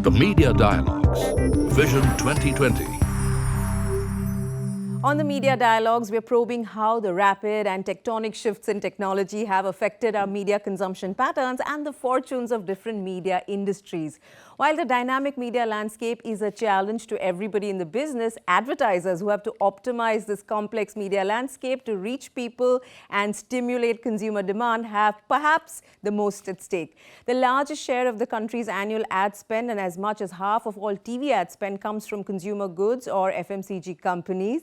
The Media Dialogues, Vision 2020. On the Media Dialogues, we're probing how the rapid and tectonic shifts in technology have affected our media consumption patterns and the fortunes of different media industries. While the dynamic media landscape is a challenge to everybody in the business, advertisers who have to optimize this complex media landscape to reach people and stimulate consumer demand have perhaps the most at stake. The largest share of the country's annual ad spend and as much as half of all TV ad spend comes from consumer goods or FMCG companies.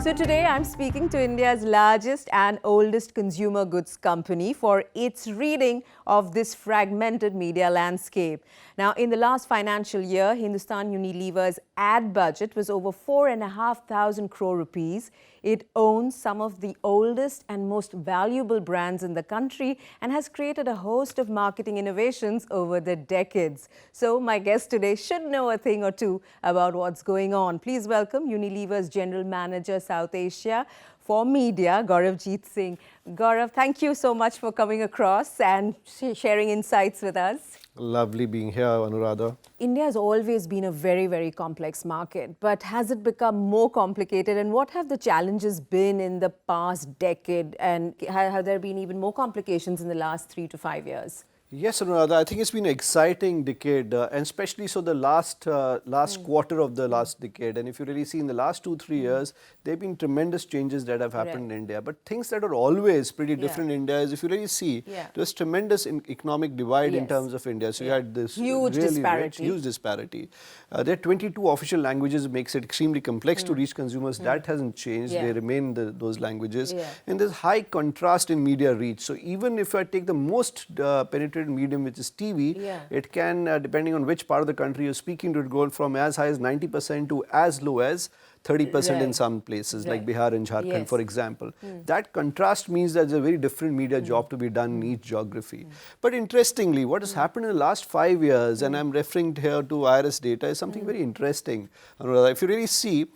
So today I'm speaking to India's largest and oldest consumer goods company for its reading of this fragmented media landscape. Now, in the last financial year, Hindustan Unilever's ad budget was over 4,500 crore rupees. It owns some of the oldest and most valuable brands in the country and has created a host of marketing innovations over the decades. So my guest today should know a thing or two about what's going on. Please welcome Unilever's General Manager, South Asia for Media, Gaurav Jeet Singh. Gaurav, thank you so much for coming across and sharing insights with us. Lovely being here, Anuradha. India has always been a very, very complex market, but has it become more complicated? And what have the challenges been in the past decade? And have there been even more complications in the last 3 to 5 years? Yes, Anuradha, I think it's been an exciting decade, and especially so the last quarter of the last decade. And if you really see in the last 2-3 years, there have been tremendous changes that have happened in India. But things that are always pretty different in India is, if you really see, there's tremendous economic divide in terms of India. So you had this huge really disparity. Huge disparity. There are 22 official languages, makes it extremely complex to reach consumers. That hasn't changed. They remain those languages. And there's high contrast in media reach. So even if I take the most penetrated medium, which is TV, it can, depending on which part of the country you're speaking to, it go from as high as 90% to as low as 30% in some places, like Bihar and Jharkhand, for example. That contrast means that there's a very different media job to be done in each geography. But interestingly, what has happened in the last 5 years, and I'm referring here to IRS data, is something very interesting. If you really see,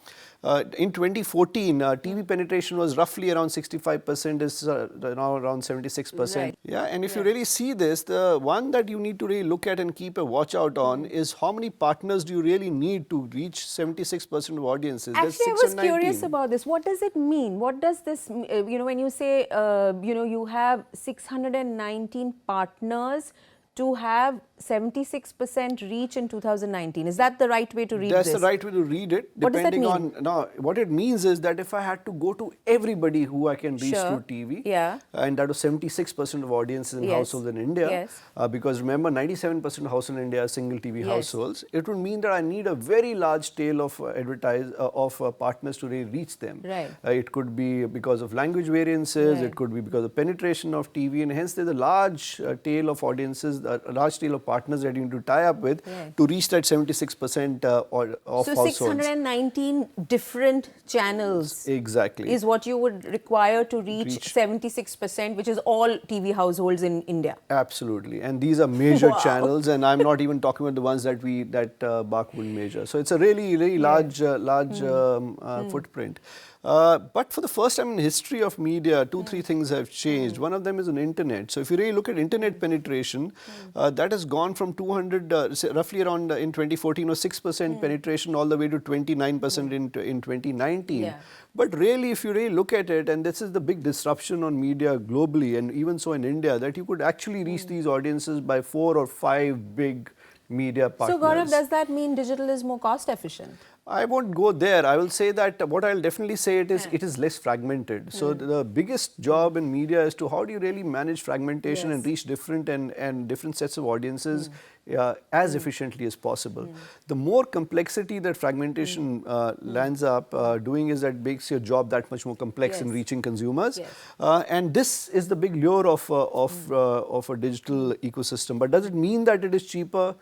in 2014, TV penetration was roughly around 65%, is now around 76%. Yeah, and if you really see this, the one that you need to really look at and keep a watch out on is how many partners do you really need to reach 76% of audiences. Actually, I was curious about this. What does it mean? What does this, when you say, you have 619 partners to have 76% reach in 2019. Is that the right way to read this? That's the right way to read it. What does that mean? What it means is that if I had to go to everybody who I can reach through TV, and that was 76% of audiences in households in India, because remember 97% of households in India are single TV households, it would mean that I need a very large tail of partners to really reach them. It could be because of language variances, it could be because of penetration of TV, and hence there's a large tail of audiences, a large tail of partners that you need to tie up with to reach that 76% of households. So 619 different channels is what you would require to reach 76%, which is all TV households in India. Absolutely, and these are major channels, and I'm not even talking about the ones that BARC would measure. So it's a really large footprint. But for the first time in the history of media, 2-3 things have changed. One of them is on internet. So if you really look at internet penetration, that has gone from 200, roughly around in 2014 or 6% penetration all the way to 29% in 2019. But really, if you really look at it, and this is the big disruption on media globally, and even so in India, that you could actually reach these audiences by 4 or 5 big media partners. So Gaurav, does that mean digital is more cost efficient? I won't go there. I will say that what I'll definitely say it is less fragmented. So the biggest job in media is to how do you really manage fragmentation and reach different and different sets of audiences as efficiently as possible. The more complexity that fragmentation lands up doing is that makes your job that much more complex in reaching consumers. And this is the big lure of a digital ecosystem. But does it mean that it is cheaper?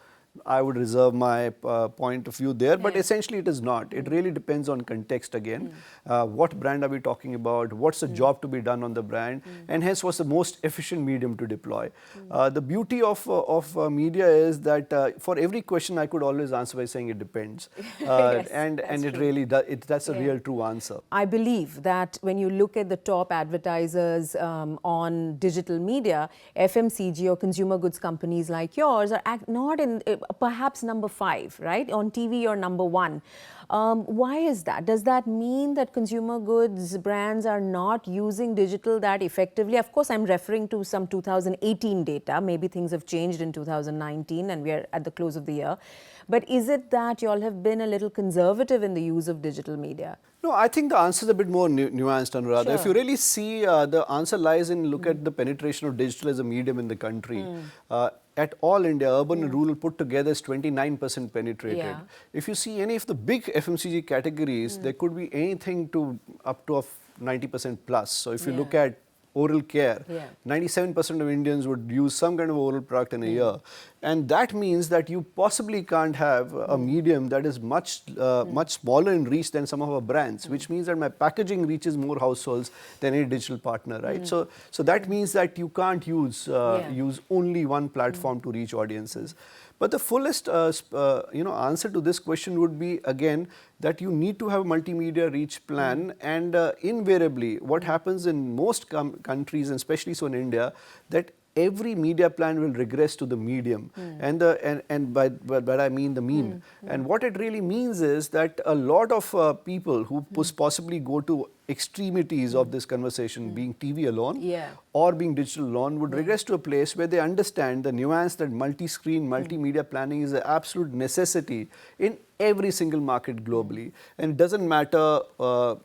I would reserve my point of view there, but essentially it is not. It really depends on context again. What brand are we talking about? What's the job to be done on the brand? And hence, what's the most efficient medium to deploy? The beauty of media is that for every question I could always answer by saying it depends. Yes, and it true. really does, that's a real true answer. I believe that when you look at the top advertisers on digital media, FMCG or consumer goods companies like yours are not in perhaps number 5, right? On TV, you're number 1. Why is that? Does that mean that consumer goods brands are not using digital that effectively? Of course, I'm referring to some 2018 data. Maybe things have changed in 2019 and we are at the close of the year. But is it that you all have been a little conservative in the use of digital media? No, I think the answer is a bit more nuanced, Anuradha. Sure. If you really see, the answer lies in look at the penetration of digital as a medium in the country. At all India, urban and rural put together is 29% penetrated. Yeah. If you see any of the big FMCG categories, there could be anything to up to 90% plus. So if you look at oral care, 97% of Indians would use some kind of oral product in a year. And that means that you possibly can't have a medium that is much smaller in reach than some of our brands, which means that my packaging reaches more households than any digital partner, right? So that means that you can't use only one platform to reach audiences. But the fullest answer to this question would be, again, that you need to have a multimedia reach plan. And invariably, what happens in most countries, and especially so in India, that every media plan will regress to the medium, and by I mean the mean. And what it really means is that a lot of people who possibly go to extremities of this conversation, being TV alone or being digital alone, would regress to a place where they understand the nuance that multi-screen, multimedia planning is an absolute necessity in every single market globally. And it doesn't matter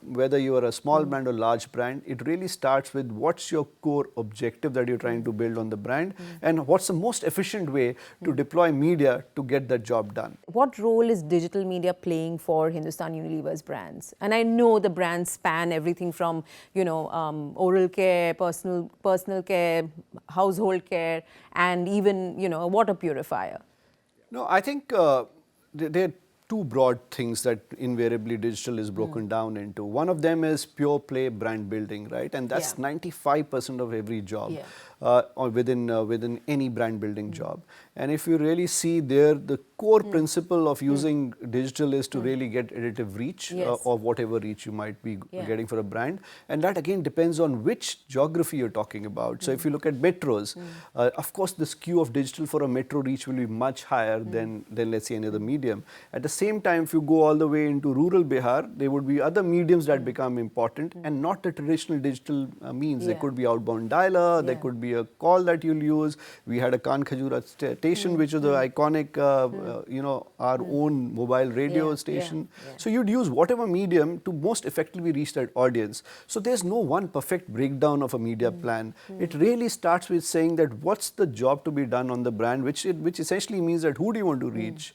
whether you are a small brand or large brand, it really starts with what's your core objective that you're trying to build on the brand, and what's the most efficient way to deploy media to get that job done. What role is digital media playing for Hindustan Unilever's brands? And I know the brands span everything from, oral care, personal care, household care, and even, a water purifier. No, I think there are two broad things that invariably digital is broken down into. One of them is pure play brand building, right? And that's 95% of every job or within any brand building job. And if you really see there, the core principle of using digital is to really get additive reach or whatever reach you might be getting for a brand. And that again depends on which geography you're talking about. So if you look at metros, of course the skew of digital for a metro reach will be much higher than let's say any other medium. At the same time, if you go all the way into rural Bihar, there would be other mediums that become important and not the traditional digital means. There could be outbound dialer, there could be a call that you'll use. We had a Kan Khajura station, which is the iconic, our own mobile radio station. So you'd use whatever medium to most effectively reach that audience. So there's no one perfect breakdown of a media plan. It really starts with saying that what's the job to be done on the brand, which essentially means that who do you want to reach?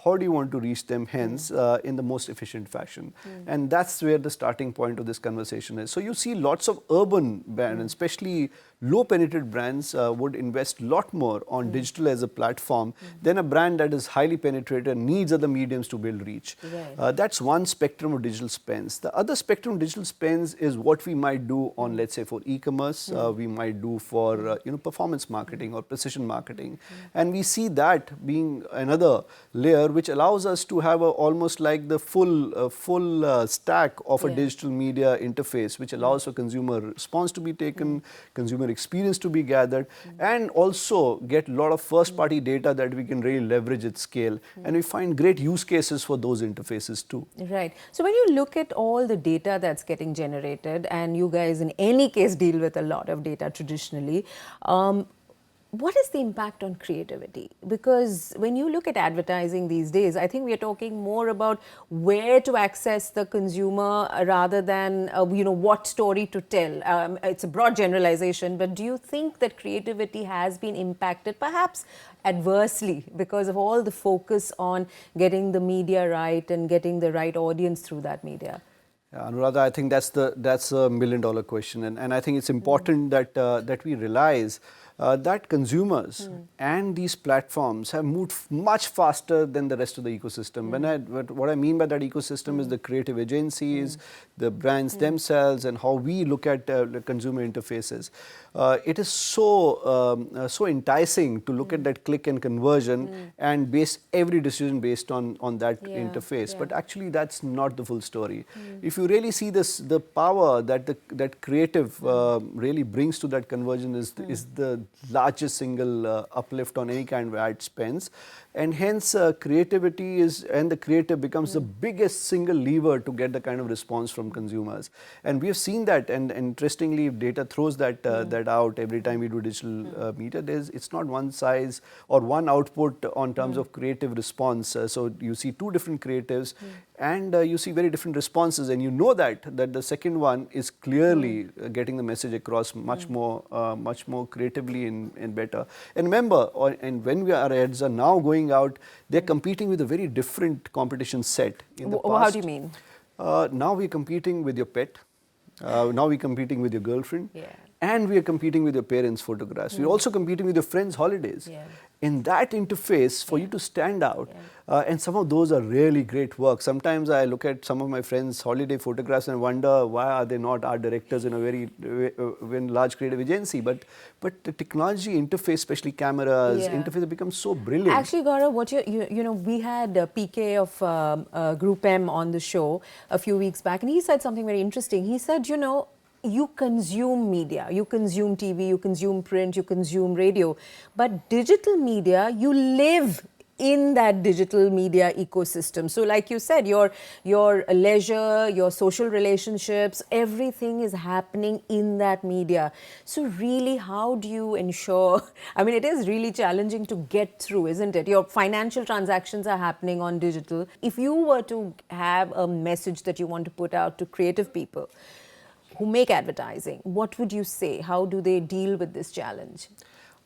How do you want to reach them, hence, in the most efficient fashion? And that's where the starting point of this conversation is. So you see lots of urban brands, especially low-penetrated brands, would invest a lot more on digital as a platform than a brand that is highly penetrated and needs other mediums to build reach. That's one spectrum of digital spends. The other spectrum of digital spends is what we might do on, let's say, for e-commerce, we might do for performance marketing or precision marketing. And we see that being another layer which allows us to have almost like the full stack of a digital media interface, which allows for consumer response to be taken, consumer experience to be gathered, and also get a lot of first-party data that we can really leverage at scale. And we find great use cases for those interfaces too. Right. So when you look at all the data that's getting generated, and you guys in any case deal with a lot of data traditionally, what is the impact on creativity? Because when you look at advertising these days, I think we are talking more about where to access the consumer rather than, what story to tell. It's a broad generalization, but do you think that creativity has been impacted perhaps adversely because of all the focus on getting the media right and getting the right audience through that media? Anuradha, I think that's a $1 million question, and I think it's important that we realize that consumers and these platforms have moved much faster than the rest of the ecosystem. What I mean by that ecosystem is the creative agencies, the brands themselves, and how we look at the consumer interfaces. It is so enticing to look at that click and conversion and base every decision based on that interface. But actually, that's not the full story. If you really see this, the power that creative really brings to that conversion is the largest single uplift on any kind of ad spends, and hence creativity and the creative becomes the biggest single lever to get the kind of response from consumers. And we have seen that, and interestingly, data throws that out every time we do digital media. It's not one size or one output on terms of creative response. So you see two different creatives, and you see very different responses, and you know that the second one is clearly getting the message across much more creatively and better. And remember, and when our ads are now going out, they're competing with a very different competition set. In the past, how do you mean? Now we're competing with your pet. Now we're competing with your girlfriend. And we are competing with your parents' photographs. We're also competing with your friends' holidays. In that interface, for you to stand out, and some of those are really great work. Sometimes I look at some of my friends' holiday photographs and wonder why are they not art directors in a very large creative agency. But the technology interface, especially cameras, interface becomes so brilliant. Actually, Gaurav, we had PK of Group M on the show a few weeks back, and he said something very interesting. He said, you consume media, you consume TV, you consume print, you consume radio, but digital media, you live in that digital media ecosystem. So like you said, your leisure, your social relationships, everything is happening in that media. So really, how do you ensure, I mean, it is really challenging to get through, isn't it? Your financial transactions are happening on digital. If you were to have a message that you want to put out to creative people who make advertising, what would you say? How do they deal with this challenge?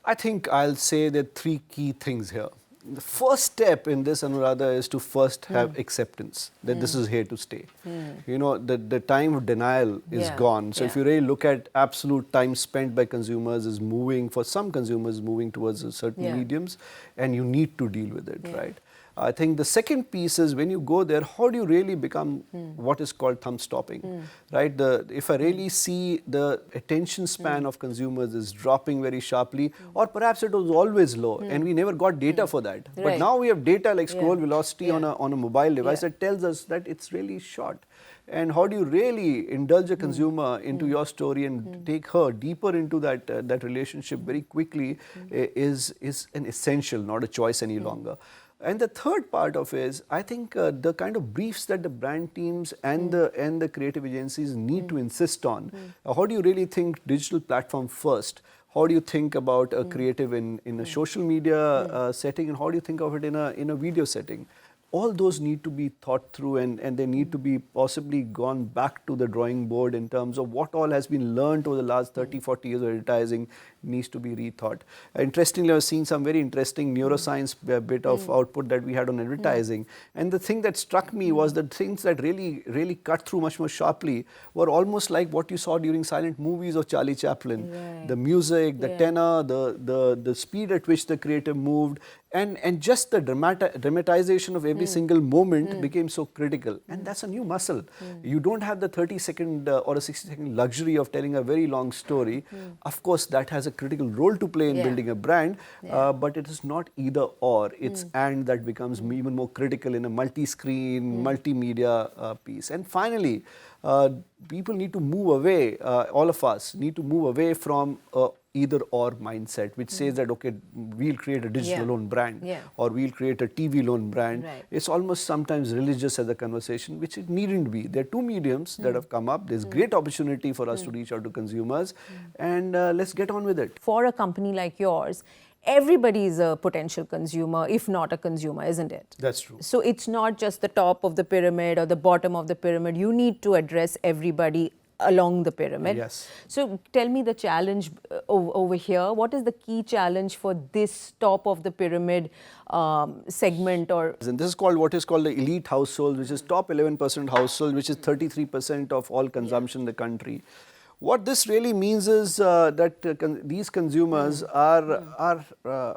I think I'll say there are three key things here. The first step in this, Anuradha, is to first have acceptance that this is here to stay. The time of denial is gone. So if you really look at absolute time spent by consumers is moving, for some consumers, moving towards certain mediums, and you need to deal with it, right? I think the second piece is when you go there, how do you really become what is called thumb stopping, right? If I really see the attention span of consumers is dropping very sharply, or perhaps it was always low and we never got data for that. Right. But now we have data like scroll velocity on a mobile device that tells us that it's really short. And how do you really indulge a consumer into your story and take her deeper into that relationship very quickly is an essential, not a choice any longer. And the third part of is, I think the kind of briefs that the brand teams and the creative agencies need to insist on. How do you really think digital platform first? How do you think about a creative in a social media setting, and how do you think of it in a video setting? All those need to be thought through, and they need to be possibly gone back to the drawing board in terms of what all has been learned over the last 30, 40 years of advertising needs to be rethought. Interestingly, I was seeing some very interesting neuroscience bit of output that we had on advertising. And the thing that struck me was the things that really cut through much more sharply were almost like what you saw during silent movies of Charlie Chaplin. Right. The music, the tenor, the speed at which the creative moved, and just the dramatization of every single moment became so critical. And that's a new muscle. You don't have the 30-second or a 60-second luxury of telling a very long story. Of course, that has a critical role to play in building a brand, but it is not either or. It's and that becomes even more critical in a multi-screen, multimedia piece. And finally, people need to move away, all of us need to move away from either or mindset, which says that, okay, we'll create a digital loan brand or we'll create a TV loan brand. Right. It's almost sometimes religious as a conversation, which it needn't be. There are two mediums that have come up. There's great opportunity for us to reach out to consumers, and let's get on with it. For a company like yours, everybody is a potential consumer, if not a consumer, isn't it? That's true. So it's not just the top of the pyramid or the bottom of the pyramid. You need to address everybody along the pyramid. Yes. So tell me the challenge over here. What is the key challenge for this top of the pyramid segment? And this is called what is called the elite household, which is top 11% household, which is 33% of all consumption in the country. What this really means is that these consumers have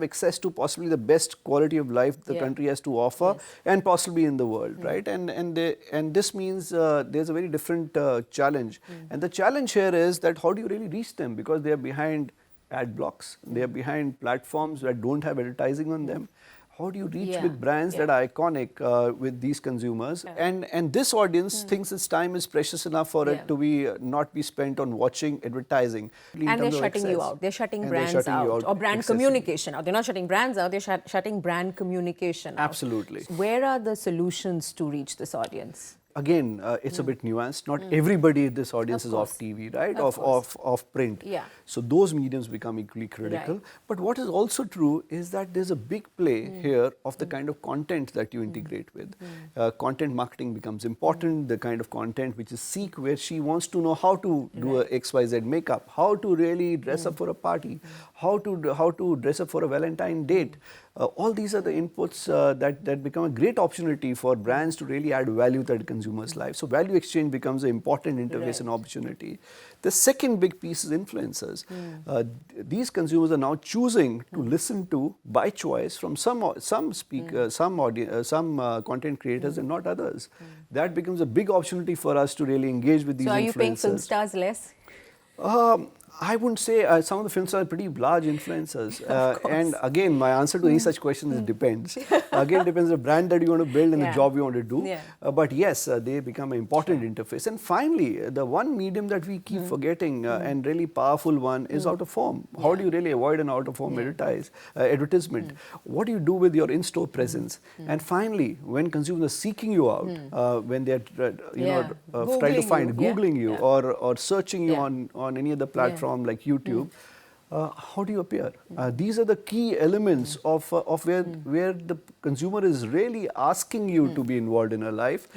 access to possibly the best quality of life the country has to offer, and possibly in the world, right? And this means there's a very different challenge. And the challenge here is that how do you really reach them, because they are behind ad blocks, they are behind platforms that don't have advertising on them. How do you reach with brands that are iconic with these consumers? And this audience thinks its time is precious enough for it to be not be spent on watching advertising. And they're shutting you out. They're shutting brands out, or brand communication out. They're not shutting brands out, they're shutting brand communication out. Absolutely. Where are the solutions to reach this audience? Again, it's a bit nuanced. Not everybody in this audience is off TV, right? Of print. Yeah. So those mediums become equally critical. Right. But what is also true is that there's a big play here of the kind of content that you integrate with. Content marketing becomes important. The kind of content which is Seek, where she wants to know how to do a XYZ makeup, how to really dress up for a party, how to dress up for a Valentine date. All these are the inputs that become a great opportunity for brands to really add value to the consumer's life. So value exchange becomes an important interface and opportunity. The second big piece is influencers. These consumers are now choosing to listen to, by choice, from some speakers, some content creators and not others. That becomes a big opportunity for us to really engage with these influencers. So are you paying film stars less? I wouldn't say some of the film stars are pretty large influencers. And again, my answer to any such question is depends. Again, depends on the brand that you want to build and the job you want to do. But yes, they become an important interface. And finally, the one medium that we keep forgetting and really powerful one is out of home. How do you really avoid an out of home advertisement? What do you do with your in-store presence? And finally, when consumers are seeking you out, when they're trying to find, Googling you or searching you on any other platform, like YouTube, how do you appear? These are the key elements of where the consumer is really asking you to be involved in her life.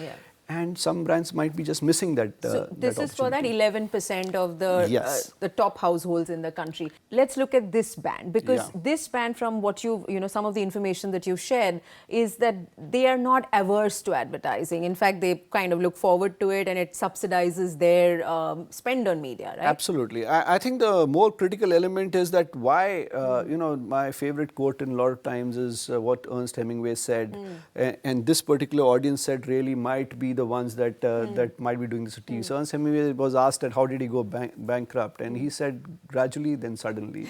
And some brands might be just missing that. So this is for that 11% of the top households in the country. Let's look at this band, because this band, from what some of the information that you've shared, is that they are not averse to advertising. In fact, they kind of look forward to it, and it subsidizes their spend on media, right? Absolutely. I think the more critical element is that why, my favorite quote in a lot of times is what Ernest Hemingway said, and this particular audience set really might be the ones that might be doing this to TV. So Ernest Hemingway was asked that how did he go bankrupt, and he said gradually, then suddenly.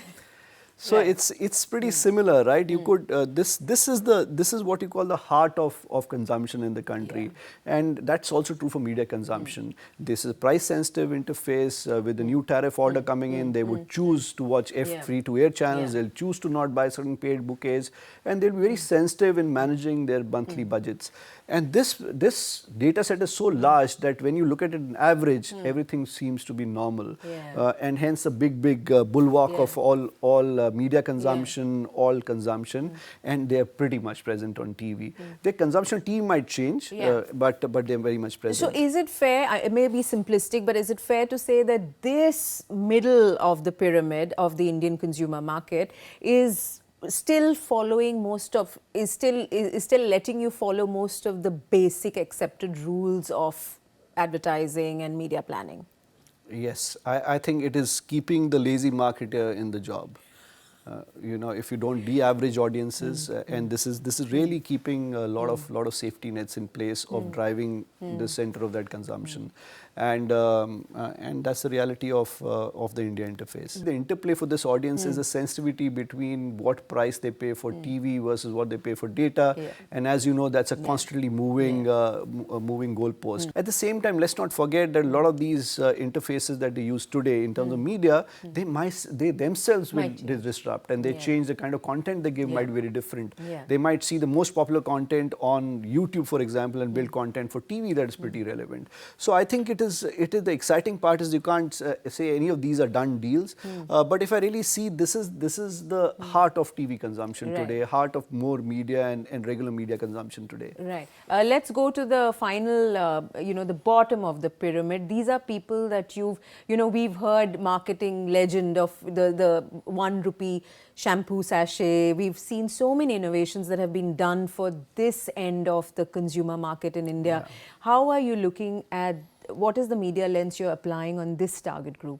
So it's pretty similar, right? You could this is what you call the heart of consumption in the country, and that's also true for media consumption. This is a price sensitive interface. With the new tariff order coming in, they would choose to watch free to air channels. They'll choose to not buy certain paid bouquets, and they'll be very sensitive in managing their monthly budgets. And this data set is so large that when you look at it in average, everything seems to be normal, and hence a big bulwark of all media consumption, all consumption, and they are pretty much present on TV. Their consumption team might change, but they're very much present. So is it fair, it may be simplistic, but is it fair to say that this middle of the pyramid of the Indian consumer market is still following is still letting you follow most of the basic accepted rules of advertising and media planning? Yes, I think it is keeping the lazy marketer in the job. If you don't de-average audiences, and this is really keeping a lot of safety nets in place of driving the center of that consumption, and that's the reality of the India interface. The interplay for this audience is the sensitivity between what price they pay for TV versus what they pay for data, and as you know, that's a constantly moving goalpost. At the same time, let's not forget that a lot of these interfaces that they use today in terms of media, they themselves will disrupt, and they change the kind of content they give might be very different. They might see the most popular content on YouTube, for example, and build content for TV that is pretty relevant. So I think it is the exciting part is you can't say any of these are done deals, but if I really see this is the heart of TV consumption today, heart of more media and regular media consumption today. Right. Let's go to the final, the bottom of the pyramid. These are people that we've heard marketing legend of the 1 rupee shampoo sachet. We've seen so many innovations that have been done for this end of the consumer market in India. How are you looking at what is the media lens you're applying on this target group?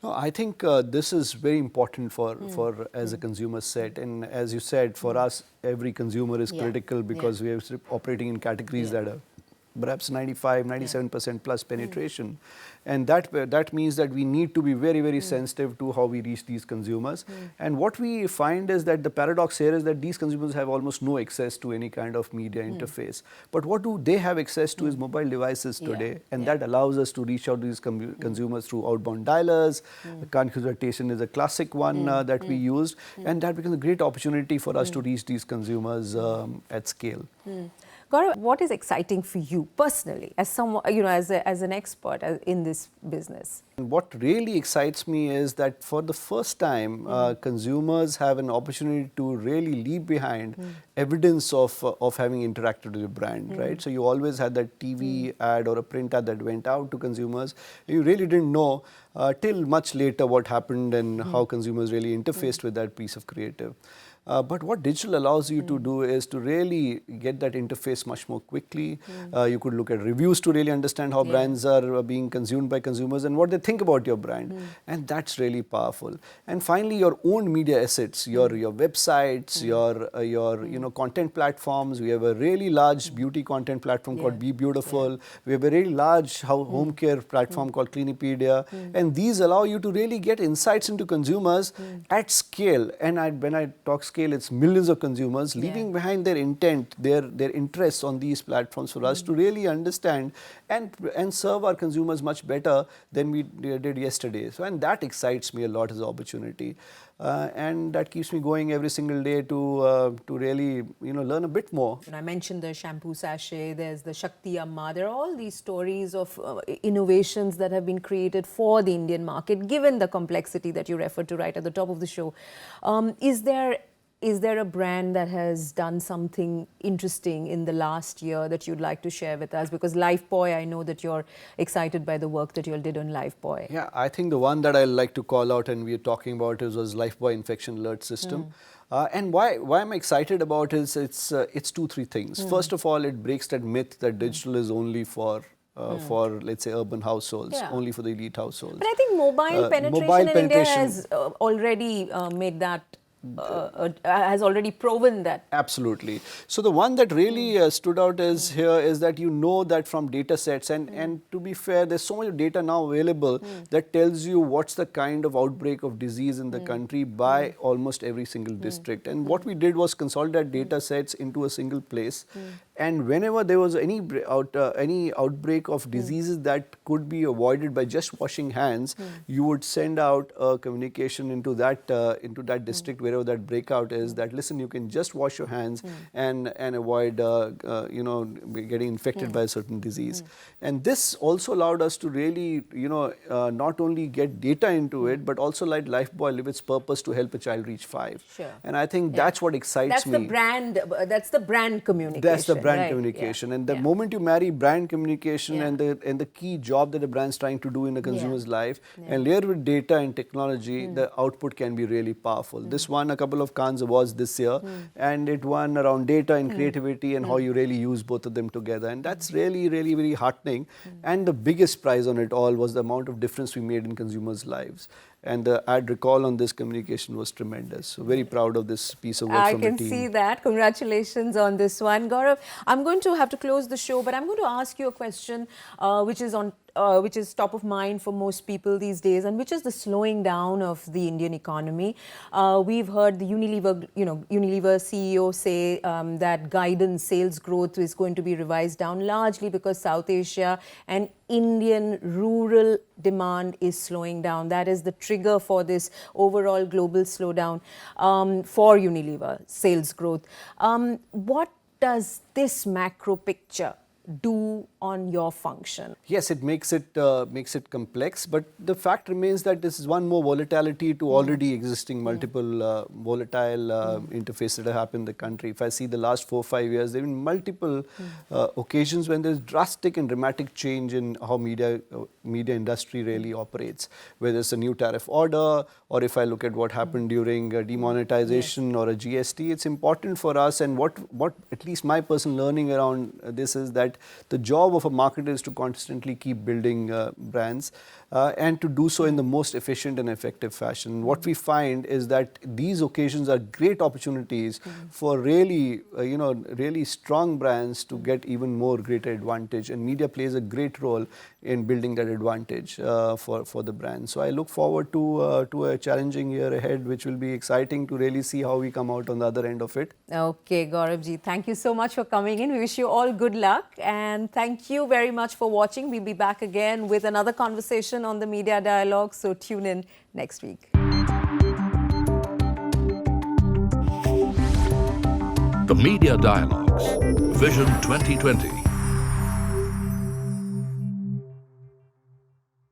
No, I think this is very important for as a consumer set, and as you said, for us, every consumer is critical because we are operating in categories that are perhaps 95, 97% plus penetration. And that means that we need to be very, very sensitive to how we reach these consumers. And what we find is that the paradox here is that these consumers have almost no access to any kind of media interface. But what do they have access to is mobile devices today, and that allows us to reach out to these consumers through outbound dialers. Consultation is a classic one that we used, and that becomes a great opportunity for us to reach these consumers at scale. Gaurav, what is exciting for you personally, as someone, as an expert in this business? What really excites me is that for the first time, consumers have an opportunity to really leave behind evidence of having interacted with a brand, right? So you always had that TV ad or a print ad that went out to consumers. You really didn't know till much later what happened and how consumers really interfaced with that piece of creative. But what digital allows you to do is to really get that interface much more quickly. You could look at reviews to really understand how brands are being consumed by consumers and what they think about your brand. And that's really powerful. And finally, your own media assets, your websites, your content platforms. We have a really large beauty content platform called Be Beautiful. We have a really large home care platform called Clinipedia. And these allow you to really get insights into consumers at scale. And when I talk scale, it's millions of consumers leaving behind their intent, their interests on these platforms for us to really understand and serve our consumers much better than we did yesterday. So, and that excites me a lot as an opportunity. And that keeps me going every single day to really learn a bit more. I mentioned the shampoo sachet, there's the Shakti Amma, there are all these stories of innovations that have been created for the Indian market, given the complexity that you referred to right at the top of the show. Is there a brand that has done something interesting in the last year that you'd like to share with us? Because Lifebuoy, I know that you're excited by the work that you all did on Lifebuoy. Yeah, I think the one that I like to call out and we're talking about was Lifebuoy Infection Alert System. And why I'm excited about it is it's 2-3 things. First of all, it breaks that myth that digital is only for let's say urban households, only for the elite households. But I think mobile penetration in India has already made that has already proven that. Absolutely. So the one that really stood out is that that from data sets and to be fair, there's so much data now available that tells you what's the kind of outbreak of disease in the country by almost every single district. And what we did was consolidate data sets into a single place. And whenever there was any outbreak of diseases that could be avoided by just washing hands, you would send out a communication into that district wherever that breakout is, that listen, you can just wash your hands and avoid getting infected by a certain disease. And this also allowed us to really not only get data into it, but also let Lifebuoy live its purpose to help a child reach 5. Sure. And I think that's what excites me. That's the brand communication. That's the brand communication. And the moment you marry brand communication and the key job that the brand's trying to do in a consumer's life and layer with data and technology, the output can be really powerful. This won a couple of Cannes Awards this year, and it won around data and creativity and how you really use both of them together. And that's really, really very heartening. And the biggest prize on it all was the amount of difference we made in consumers' lives. And the ad recall on this communication was tremendous. So very proud of this piece of work from the team. I can see that. Congratulations on this one. Gaurav, I'm going to have to close the show, but I'm going to ask you a question which is top of mind for most people these days, and which is the slowing down of the Indian economy. We've heard the Unilever CEO say that guidance sales growth is going to be revised down largely because South Asia and Indian rural demand is slowing down. That is the trigger for this overall global slowdown for Unilever sales growth. What does this macro picture do on your function? Yes, it makes it complex, but the fact remains that this is one more volatility to already existing multiple volatile interfaces that have happened in the country. If I see the last 4-5 years, there have been multiple occasions when there's drastic and dramatic change in how media industry really operates, whether it's a new tariff order or if I look at what happened during demonetization or a GST. It's important for us, and what at least my personal learning around this is that that the job of a marketer is to constantly keep building brands and to do so in the most efficient and effective fashion. What we find is that these occasions are great opportunities for really, really strong brands to get even more greater advantage, and media plays a great role in building that advantage for the brand. So I look forward to a challenging year ahead, which will be exciting to really see how we come out on the other end of it. Okay, Gaurav Jeet, thank you so much for coming in. We wish you all good luck, and thank you very much for watching. We'll be back again with another conversation on the Media Dialogue, so tune in next week. The Media Dialogues, Vision 2020.